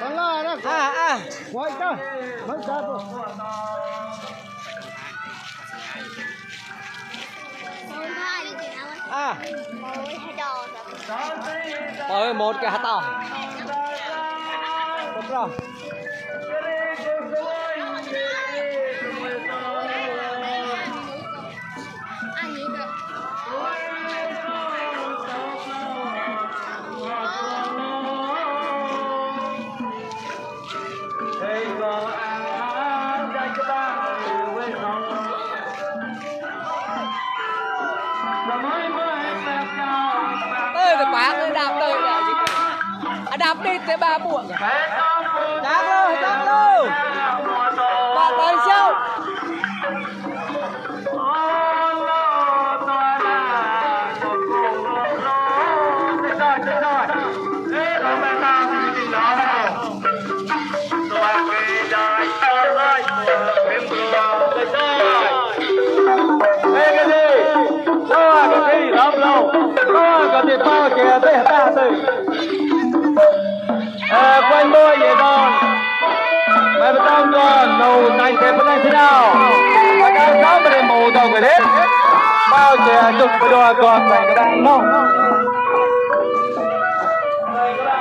Đó đó. Quay cho. Mất ra rồi. Ôi một cái hạt to. Tốt rồi. Ơi được quá, ơi đạp đời là gì? Đạp đi tới 3 buồng. Chắc luôn. Bạn tới sao? Quanh tôi vậy rồi mày bắt đầu còn nấu này sẽ phân thế nào mà đang giáo về mù đầu người đấy bao giờ chụp video còn phải cái đang nông